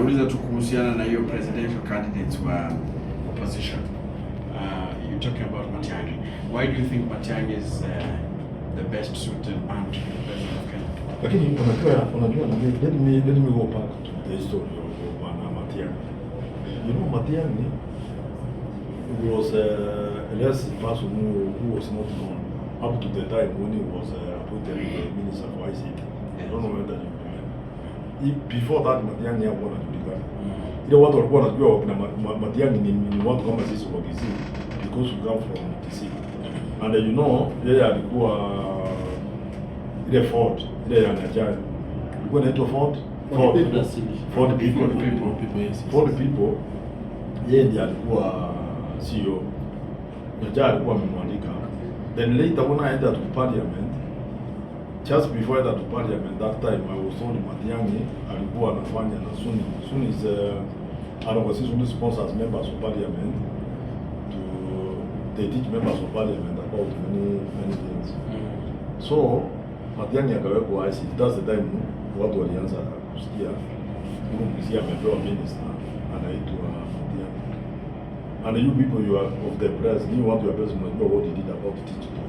nauliza tu kuhusiana na hiyo presidential candidates wa opposition. You're talking about Matiang'i. Why do you think Matiang'i is the best suited man to be president of Kenya? Lakini unajua let me go back to the story of Matiang'i. You know, Matiang'i was a less person who was not known up to the time when he was appointed minister for ICT. I don't know whether you remember. Before that, Matiang'i hakuwa anajulikana. Ile watu walikuwa wanajua wakina Matiang'i ni watu kama sisi wa Kisii because we come from Kisii. And you know, yeye alikuwa ile Ford, ile ya Najari. Ilikuwa inaitwa Ford people. Yeye ndiye alikuwa CEO. Najari alikuwa amemwandika. Then later when I entered to parliament, just before I entered to parliament, that time I was told Matiang'i alikuwa anafanya na Suni. Suni is Suni sponsors members of parliament to they teach members of parliament about many things. So Matiang'i akawekwa ICT. That's the time watu walianza kusikia huko Kisii amepewa minister anaitwa Matiang'i. And you people, you are of the press, you want your person to know what he did about digital.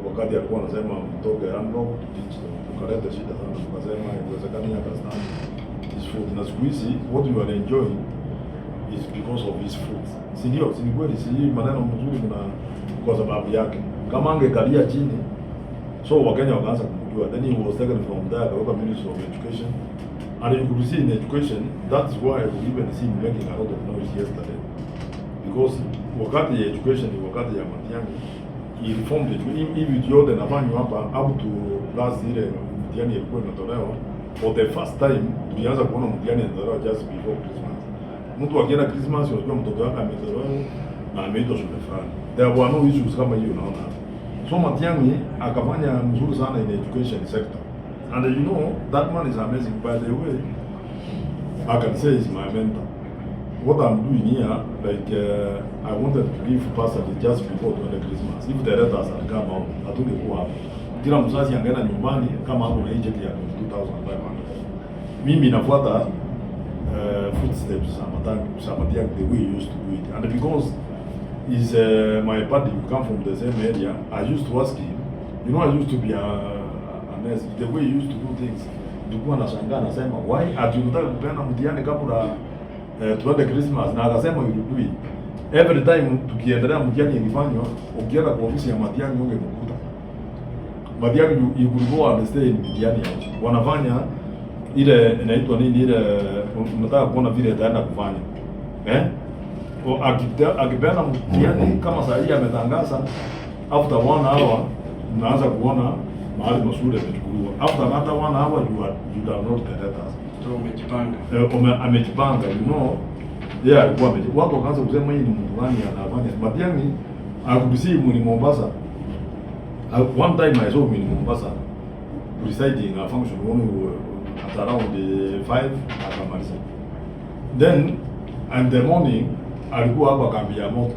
Wakati alikuwa anasema mtoke unlock digital, ukaleta shida sana, tukasema inawezekana akastani his food. Na siku hizi what you are enjoying is because of his food. Si ndio? Si ni kweli? Si maneno mzuri na kwa sababu yake. Kama angekalia chini, so Wakenya wakaanza kumjua. Then he was taken from there to Minister of Education. And you could see in education, that's why I could even see him making a lot of noise yesterday. Because wakati ya education ni wakati ya Matiang'i, he reformed education. Hivi yote nafanywa hapa up to last year mtihani ilikuwa imetolewa. For the first time, tulianza kuona mtihani inatolewa just before Christmas. Mtu akienda Christmas, unajua mtoto wake ametolewa na ameitwa shule fulani. There were no issues kama hiyo unaona. So Matiang'i akafanya mzuri sana in education sector. And you know, that man is amazing. By the way, I can say he's my mentor. What I'm doing here, like I wanted to give passage just before the Christmas. If the letters had come out, hatungekuwa hapo. Kila mzazi angeenda nyumbani kama hapo na inject ya 2500. Mimi nafuata footsteps za Matiang'i the way he used to do it. And because he's my buddy, we come from the same area, I used to ask him, you know, I used to be the way he used to do things. Nilikuwa nashangaa anasema why atulitaka kupeana mtihani kabla tuende Christmas, na akasema yurudui every time tukiendelea mtihani ilifanywa, ukienda kwa ofisi ya Matiang'i ungemkuta Matiang'i you go and stay in mtihani yao wanafanya ile inaitwa nini ile unataka kuona vile ataenda kufanya akipeana mtihani kama saa hii ametangaza after 1 hour unaanza kuona mahali mashule yamechukuliwa. After another 1 hour you download the letters. So umejipanga. Amejipanga, you know. Yeah, alikuwa amejipanga. Watu wakaanza kusema hii ni mtu gani anafanya. Matiang'i akubisi ni Mombasa. One time I saw him in Mombasa reciting a function at around 5 akamaliza. Then in the morning alikuwa hapa kambi ya moto.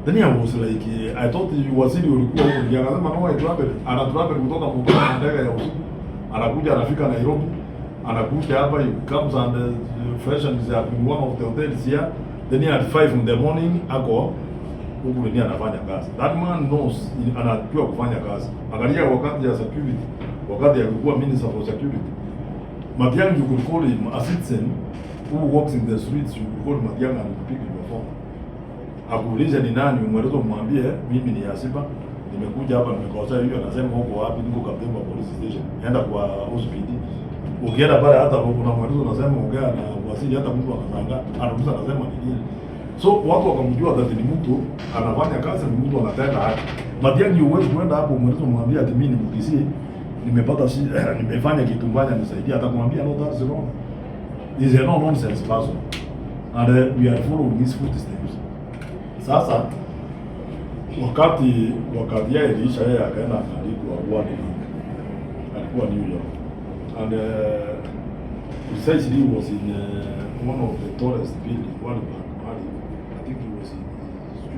Then I was like, I thought you were sitting ulikuwa huko. Akasema no, ana travel kutoka Mombasa na ndege ya usiku. Anakuja anafika Nairobi. Anakuja hapa, he comes and freshens up in one of the hotels here. Then at 5 in the morning, ako huko ndio anafanya kazi. That man knows, anajua kufanya kazi. Angalia wakati ya security, wakati alikuwa minister for security. Matiang'i, you could call him a citizen who walks in the streets, you could call Matiang'i and pick your phone. Akuulize ni nani, umweleze umwambie mimi ni Yasiba, nimekuja hapa nimekosea hiyo, anasema huko wapi, niko Kaptembwa wa police station. Enda kwa hospitali. Ukienda pale hata kuna mweleze unasema ongea na wasili, hata mtu anashangaa, anamuuliza anasema ni nini. So watu wakamjua that ni mtu anafanya kazi, ni mtu anatenda haki. Matiang'i huwezi kwenda hapo umweleze umwambie ati mimi ni mkisi, nimepata nimefanya kitu mbaya nisaidie, atakwambia no, that's wrong. He's a no nonsense person. And we are following his footsteps. Sasa wakati yeye iliisha, yeye akaenda akaandikwa award, alikuwa New York, and precisely he was in one of the tallest buildings, World Bank. I think he was in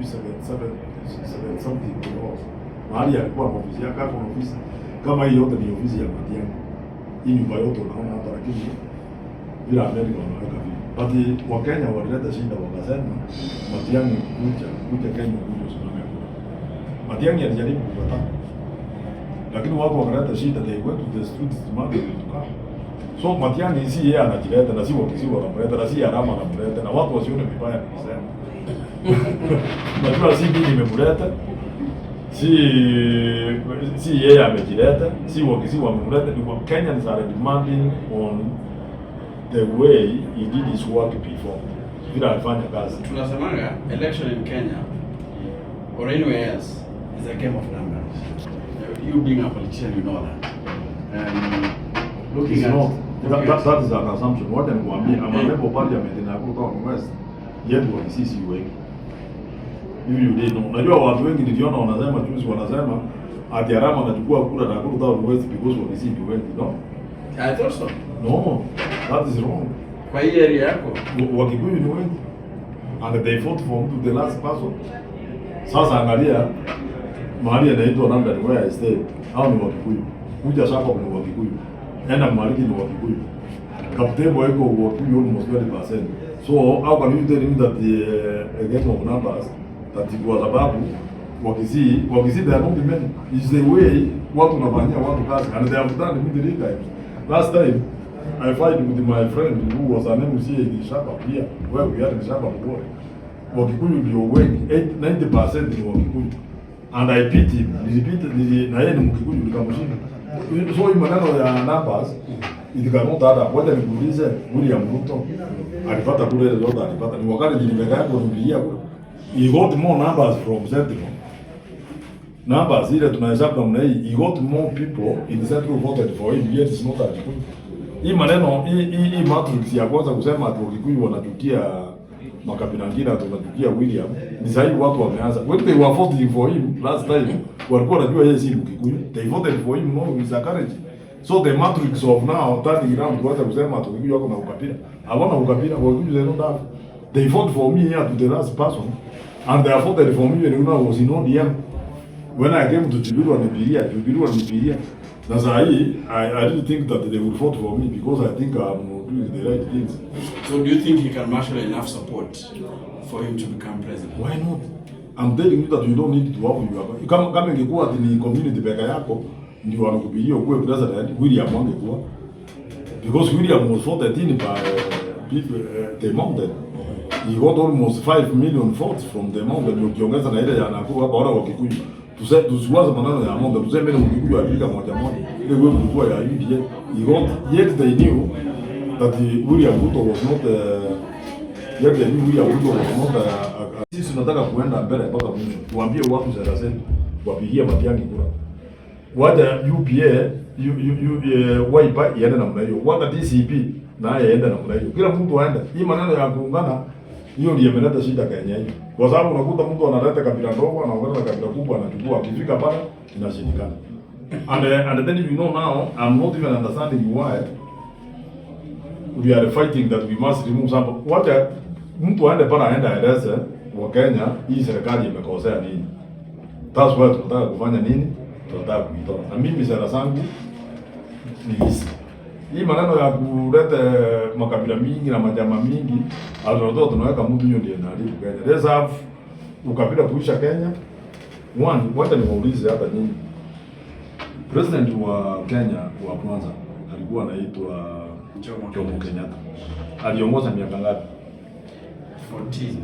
7 something floors. Mahali alikuwa na ofisi yake, kwa ofisi kama hiyo yote ni ofisi ya Matiang'i. Hii nyumba yote unaona hapa, lakini bila Amerika wanaweka vipi. But Wakenya walileta shida wakasema Matiang'i kuja Kenya kuja usimame kura. Matiang'i alijaribu kukataa. Lakini watu wakaleta shida, they went to the streets demanding to come. So Matiang'i si yeye anajileta na si wakisi wanamleta na si Arama anamleta na watu wasione vibaya nikisema. Najua si mimi nimemleta. Si yeye amejileta, si wakisi wamemleta, ni Kenyans are demanding on the way he did his work before. Vile alifanya kazi. Tunasemanga election in Kenya or anywhere else is a game of numbers. You being a politician, you know that. Looking at that is an assumption. What I'm going to I'm a member of parliament in Nakuru West. Yet wakisi si wengi. You did know. Najua watu wengi niliona wanasema juzi wanasema ati Arama anachukua kura na Nakuru Town West because wakisi ni wengi, no? I thought so. No, that is wrong. Kwa hii area yako Wakikuyu ni wengi and they fought for to the last person. Sasa angalia mahali anaitwa London where I stay. Hao ni Wakikuyu. Kuja sasa ni Wakikuyu. Enda Maliki ni Wakikuyu. Kaptebo eko Wakikuyu almost 20%. So how can you tell me that the game of numbers that kwa sababu wakisi they are not the men. Is the way watu wanafanyia watu kazi and they have done it many times. Last time I fight with my friend who was an MC in Shaba here, where we are in Shaba Mugore. Wakikuyu ndio wengi, 90% ni Wakikuyu. And I beat him, na yeye ni Mkikuyu nikamshinda. So hii maneno ya numbers, it cannot add up. Wacha nikuulize, William Ruto alipata kule zote alipata. Ni wakati nilipeka yako nilia kule. He got more numbers from Central. Numbers ile tunahesabu namna hii, he got more people in Central voted for him, yet it's not a Wakikuyu. Hii maneno hii matrix ya kwanza kusema ati Wakikuyu wanachukia makabila mengine wanachukia William, ni sahihi watu wameanza. When they were voting for him last time, walikuwa wanajua yeye si Mkikuyu. They voted for him no with courage. So the matrix of now turning around kuanza kusema ati Wakikuyu wako na ukabila. Hawana ukabila, Wakikuyu they don't have. They voted for me here to the last person and they voted for me when I was in ODM. When I came to Jubilee Nigeria, that's why I really think that they will vote for me because I think I'm doing the right things. So do you think he can marshal enough support for him to become president? Why not? I'm telling you that you don't need to have you. Kama ingekuwa ni community peka yako ndio wanakupigia kuwe president, William angekuwa. Because William was voted in by people the mountain. He got almost 5 million votes from the mountain. Ukiongeza na ile ya Nakuru hapa wala Wakikuyu. Tusiwaze maneno ya Monda, tuseme ni Mkikuyu alifika moja. Ile wewe ulikuwa ya UDA. Yet they knew that William Ruto was not sisi tunataka kuenda mbele mpaka mwisho. Tuambie watu sasa zetu wapigie Matiang'i kura. Wacha UPA Wiper iende namna hiyo. Wacha DCP naye aende namna hiyo. Kila mtu aende. Hii maneno ya kuungana hiyo ndiyo imeleta shida Kenya hii. Kwa sababu unakuta mtu analeta kabila ndogo anaongeza kabila kubwa anachukua, akifika pale inashindikana. And then you know now I'm not even understanding why we are fighting that we must remove some. Wacha mtu aende pale aende aeleze wa Kenya hii serikali imekosea nini. That's why tunataka kufanya nini? Tunataka kuitoa. Na mimi sera zangu ni hizi. Hii maneno ya kuleta makabila mingi na majama mingi, alitoa tunaweka mtu hiyo ndiye anaharibu Kenya. Let's have ukabila kuisha Kenya. One, wacha niwaulize hata nyinyi. President wa Kenya wa kwanza alikuwa anaitwa Jomo Kenyatta. Aliongoza miaka ngapi? 15.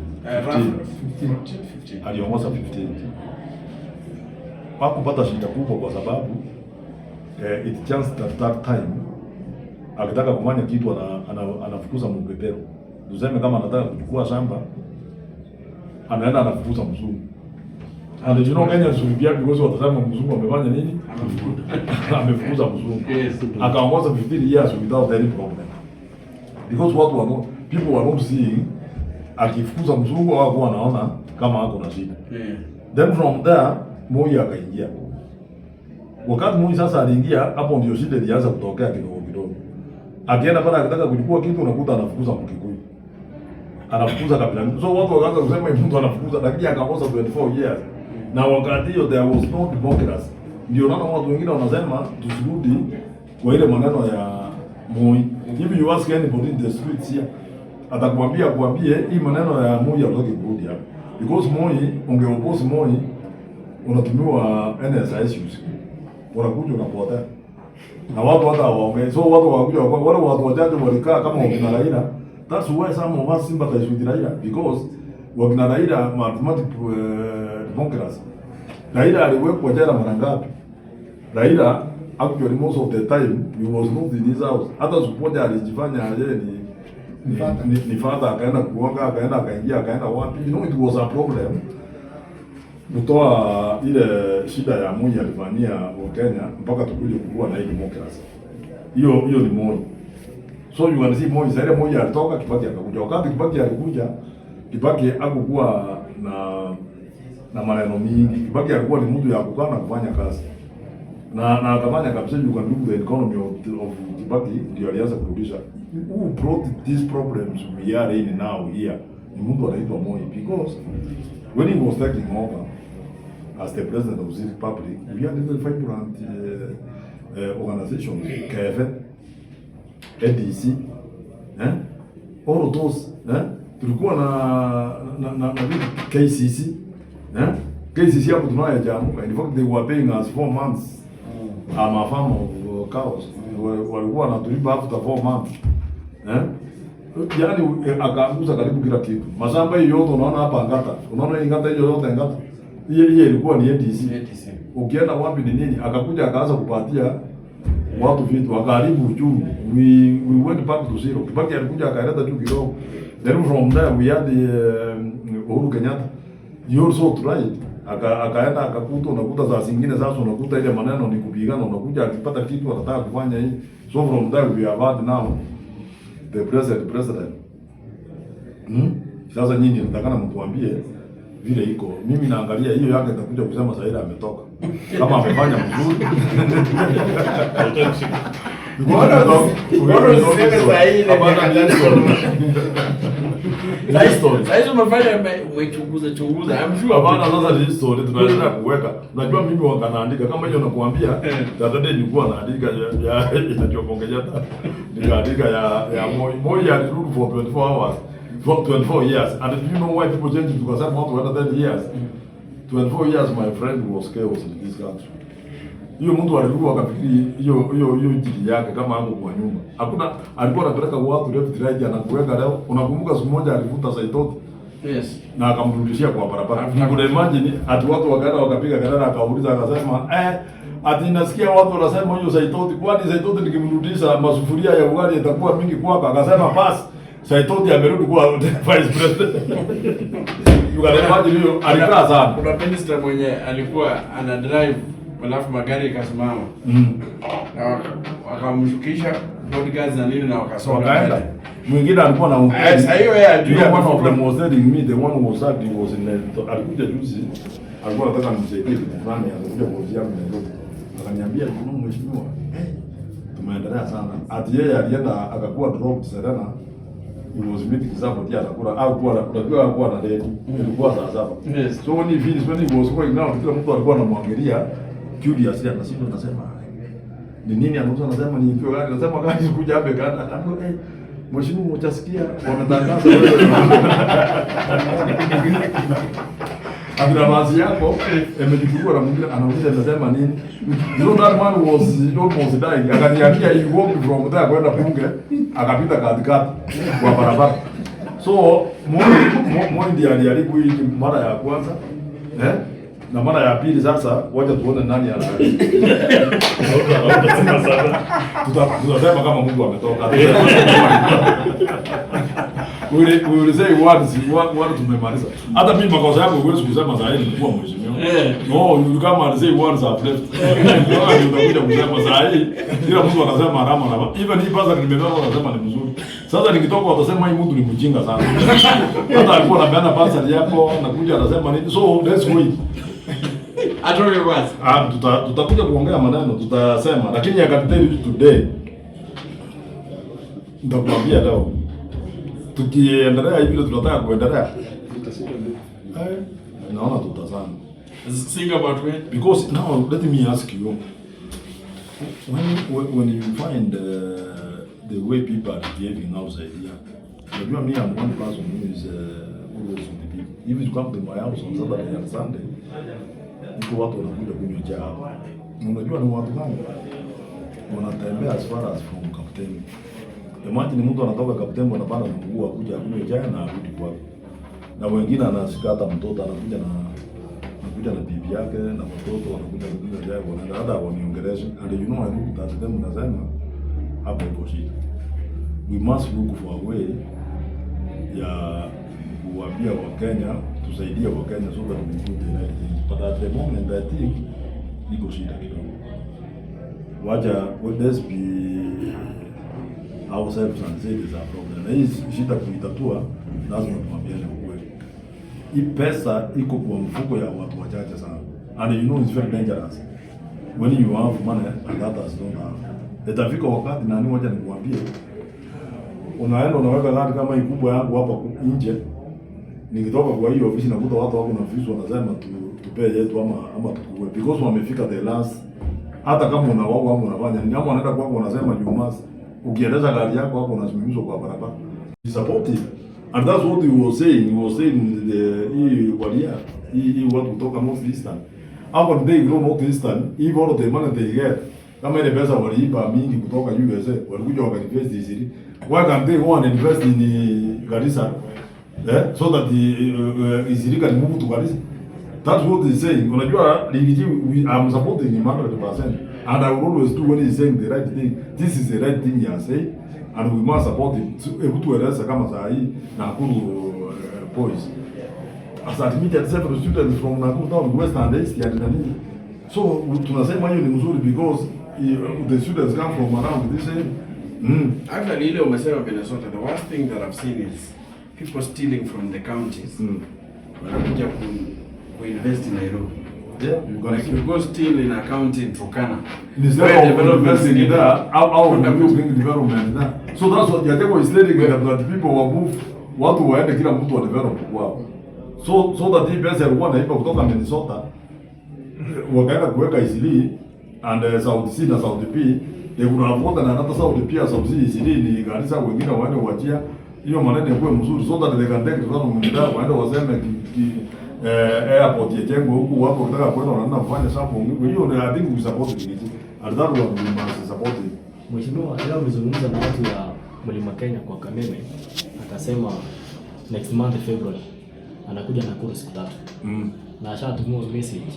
Aliongoza 15. Hakupata shida kubwa kwa sababu it chanced at that time akitaka kufanya kitu anafukuza mpepero. Tuseme kama anataka kuchukua shamba anaenda anafukuza mzungu. And you know Kenya sulibia because watasema mzungu amefanya nini? Amefukuza mzungu. Akaongoza 15 years without any problem. Because what people were not seeing akifukuza mzungu wao wanaona kama hako na shida. Then from there Moi akaingia. Wakati Moi sasa aliingia, hapo ndio shida ilianza kutokea kidogo kidogo. Akienda pale akitaka kuchukua kitu unakuta anafukuza Mkikuyu. Anafukuza kabila. So watu wakaanza kusema mtu anafukuza, lakini akaongoza 24 years. Na wakati hiyo there was no democracy. Ndio naona watu wengine wanasema tusirudi kwa ile maneno Moi. If you ask anybody in the streets here, atakwambia hii maneno ya Moi hatoki kurudi hapa. Because Moi, ungeoppose Moi, unatumiwa NSIS. Unakuja unapotea. Na watu hata waongee. So watu wakuja wale watu wachache walikaa kama wakina Raila. That's why some of us sympathize with Raila, because wakina Raila mathematic democracy. Raila aliwekwa jela mara ngapi? Raila actually most of the time he was not in his house. Hata support alijifanya yeye ni father, akaenda kuoga, akaingia wapi? You know, it was a problem. Kutoa ile shida ya Moi alifanyia wa Kenya mpaka tukuje kukua na hii democracy. Hiyo ni Moi. So you can see Moi, sasa Moi alitoka, Kibaki akakuja. Wakati Kibaki alikuja, Kibaki hakukuwa na maneno mingi. Kibaki alikuwa ni mtu ya kukaa na kufanya kazi. Na akafanya kabisa, you can look the economy of Kibaki ndio alianza kurudisha. Who brought these problems we are in now here? Ni mtu anaitwa Moi, because when he was taking over as the president of this republic, we had a very vibrant organization, KFN, ADC, all of those, tulikuwa na KCC, KCC hapo tunayo jamu. In fact, they were paying us 4 months. I'm a farm of cows. Walikuwa wanatulipa after 4 months. Yaani akaanguza karibu kila kitu. Mashamba hiyo yote unaona hapa Ngata. Unaona Ngata hiyo yote Ngata. Hiyo ilikuwa ni ADC. Ukienda wapi ni nini? Akakuja akaanza kupatia watu vitu, akaharibu uchumi. We went back to zero. Kibaki alikuja akaleta juu kidogo. Then from there we had Uhuru Kenyatta. You also tried. Akaenda akakuta, unakuta za zingine sasa, unakuta ile maneno ni kupigana, unakuja akipata kitu anataka kufanya hii. So from there we have had now the president. Sasa nyinyi nitakana mtuambie vile iko. Mimi naangalia hiyo yake itakuja kusema Saida ametoka. Kama amefanya mzuri. Bwana useme Saida Sasa umefanya chunguza. I'm sure bana, sasa ni story tunaendelea kuweka. Unajua mimi wanaandika kama hiyo nakuambia, Saturday nilikuwa naandika ya inachopongeza. Nikaandika ya Moi alirudi for 24 hours. For 24 years. And you know why people change it? Because I'm not more than 10 years. 24 years, my friend, was chaos in this country. Hiyo mtu alikuwa akafikiri hiyo jili yake kama hapo kwa nyumba. Hakuna, alikuwa anapeleka watu left right anakuweka leo. Unakumbuka siku moja alivuta Saitoti? Yes. Na akamrudishia kwa barabara. Kuna imagine ati watu wakaenda wakapiga kelele, akauliza akasema ati nasikia watu wanasema hiyo Saitoti, kwani Saitoti nikimrudisha masufuria ya ugali itakuwa mingi kwako? Akasema basi Saitoti amerudi kuwa vice president. Imagine hiyo alikaa sana. Kuna minister mwenye alikuwa ana drive alafu magari ikasimama. Na wakamshukisha bodyguards na nini na wakasonga. Mwingine alikuwa na ongea. Sasa hiyo yeye ajui one of them was telling me, the one who was acting was in alikuja juzi. Alikuwa anataka nimsaidie kitu fulani, alikuja kwa ofisi yangu Nairobi. Akaniambia, mheshimiwa, tumeendelea sana. Ati yeye alienda akakuwa dropped Serena. He was meeting somebody atakula au kwa unajua kwa na date ilikuwa saa 7. Yes. So when he was going now, kila mtu alikuwa anamwangalia curious, anashinda anasema ni nini anasema ni ikiwa gani, anasema gani kuja hapa kana mheshimiwa utasikia wametangaza Abdulamazi yako amejifungua na mwingine anauliza anasema nini. So that man was almost dying. Akaniambia he walked from there kwenda Bunge, akapita katikati kwa barabara. So Moi ndiye aliharibu hii mara ya kwanza. Na mara ya pili sasa wacha tuone nani anarudi. Tutasema kama Mungu ametoka. We will say what tumemaliza. Hata mimi makosa yangu huwezi kusema zaidi nilikuwa mheshimiwa. No, you come and say words are left. Utakuja kusema zaidi. Kila mtu anasema harama na even hii pasa nimebeba anasema ni mzuri. Sasa nikitoka watasema hii mtu ni mjinga sana. Hata alikuwa anapeana pasa yako nakuja anasema nini. So let's wait. Atoke kwanza. Tutakuja kuongea maneno tutasema, lakini I can tell you today. Nitakwambia leo. Tukiendelea hivi tunataka kuendelea. Naona tutazama. Think about it. Because now let me ask you. When you find the way people are behaving outside here. Unajua me, I'm one person who is always with the people. If you come to my house on Saturday and Sunday, iko watu wanakuja kunywa chai hapa. Unajua ni watu gani? Wanatembea as far as from Kapteni. Imagine mtu anatoka Kapteni anapanda mguu akuja kunywa chai na arudi kwake. Na wengine anashika hata mtoto anakuja na bibi yake na mtoto wanakuja kunywa chai wanaenda hata waniongelesha. And you know I look at them nasema hapo iko shida. We must look for a way ya kuambia Wakenya, tusaidia Wakenya so that we do the right thing. But at the moment I think iko shida kidogo. Let's be ourselves and say there's a problem. Na hii shida kuitatua lazima tuambiane ukweli. Hii pesa iko kwa mfuko ya watu wachache sana. And you know it's very dangerous. When you have money and others don't have. Itafika wakati nani moja nikuambie, unaenda unaweka gari kama hii kubwa yangu hapa nje, nikitoka kwa hiyo ofisi nakuta watu wako na visu wanasema tupee yetu ama tukue, because wamefika the last. Hata kama unawao ama unafanya nini, ama wanaenda kwako wanasema you must, ukiendesha gari yako hapo unasimamishwa kwa barabara. Be supportive, and that's what he was saying. He was saying hii watu kutoka North Eastern, hapo they go North Eastern, even all the money they get, kama ile pesa waliiba mingi kutoka USA walikuja wakainvest hizi. Why can't they go and invest in Garissa, so that Isiri can move to Garissa? That's what he's saying. Unajua I'm supporting him 100%, and I will always do when he's saying the right thing. This is the right thing he has said, and we must support him. Hebu tueleze kama saa hii Nakuru boys as admitted several students from Nakuru town, West and East and nini. So tunasema hiyo ni mzuri because the students come from around this area. Actually, ile umesema Minnesota, the worst thing that I've seen is people stealing from the counties. Wanakuja invest in Nairobi. Yeah, like you go steal in a county in Turkana. Instead of investing in there, how would you bring development there? So that's what Yateko is saying, that people will move, watu waende kila mtu wa develop kwao. So that hii pesa ilikuwa naiba kutoka Minnesota, wakaenda kuweka Isili and South C na South P, they would have gotten another South P as South C Isili ni Garissa, wengine waende wachia, hiyo maneno yakuwe mzuri so that they can take development there, waende waseme airport yetengwe huku watu wakitaka kwenda wanaenda kufanya shopping. Hiyo ni I think we support it. And that one we must support it. Mheshimiwa leo amezungumza na watu ya Mlima Kenya kwa Kameme, akasema next month February anakuja Nakuru siku 3. Na ashatumia message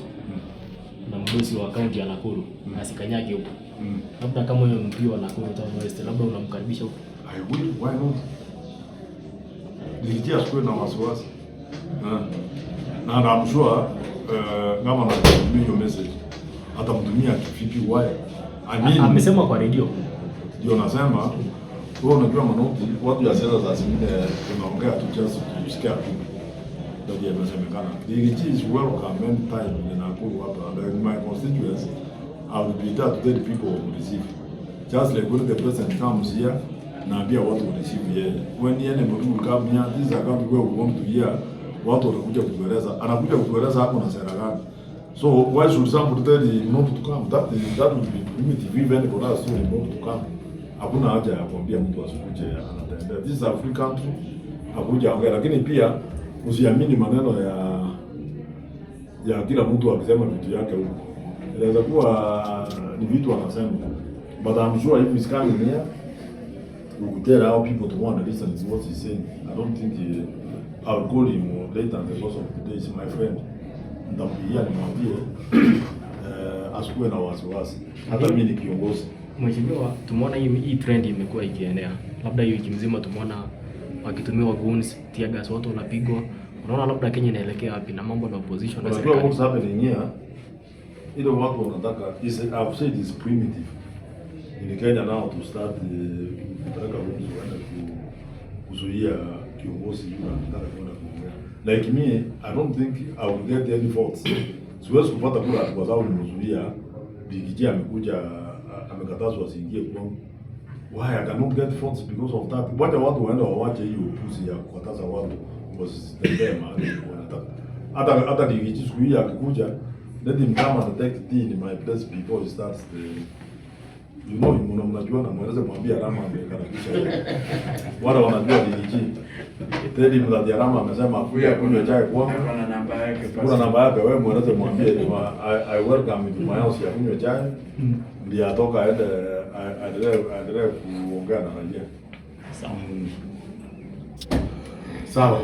na mdosi wa kaunti ya Nakuru asikanyage huko. Labda kama wewe mpio wa Nakuru Town West, labda unamkaribisha huko. I will, why not? Nilitia siku na wasiwasi. And I'm sure kama anatumia hiyo message atamtumia kivipi why? I mean amesema kwa radio. Ndio nasema wewe unajua manoti watu ya siasa za zingine tunaongea tu just kusikia tu. Ndio yamesemekana. The EG is welcome anytime in Nakuru hapa, and in my constituency I will be there to tell the people who receive. Just like when the president comes here, naambia watu wa receive yeye. When yeye mtu come here, this is a country where we want to hear watu wanakuja kutueleza, anakuja kutueleza hapo na sera gani. So why should somebody tell him not to come? That would be primitive even for us to not to come. Hakuna haja ya kuambia mtu asikuje anatembea. This is a free country. Hakuja ongea, lakini pia usiamini maneno ya kila mtu akisema vitu yake huko. Inaweza kuwa ni vitu anasema. But I'm sure if he's coming here, we could tell our people to want to listen to what he's saying. I don't think I'll call him later in the course of the day. He's my friend. Nitampigia nimwambie asikuwe na wasiwasi. Hata mimi ni kiongozi. Mheshimiwa, tumeona hii trend imekuwa ikienea. Labda hiyo wiki mzima tumeona wakitumiwa guns, tear gas, watu wanapigwa. Unaona labda Kenya inaelekea wapi na mambo na opposition na serikali? What's happening here? Ile watu wanataka is I've said is primitive. In Kenya now to start kutaka kuzuia kiongozi yule anataka kwenda kuongea. Like me, I don't think I will get any votes. Siwezi kupata kura kwa sababu nimezuia Bigiji amekuja amekatazwa asiingie kwangu. Why I cannot get votes because of that? Wacha watu waende wawache hiyo upuzi ya kukataza watu wasitembee mahali wanataka. Hata Bigiji siku hii akikuja, let him come and take tea in my place before he starts You know, mnajua na mweleze mwambie Arama amekaribisha. Wale wanajua DDG. Tell him that Arama amesema akuja kunywa chai kwangu. Kuna namba yake. Kuna namba yake, wewe mweleze mwambie I welcome you to my house ya kunywa chai. Ndio atoka aendelee kuongea na raia. Sawa. Sawa.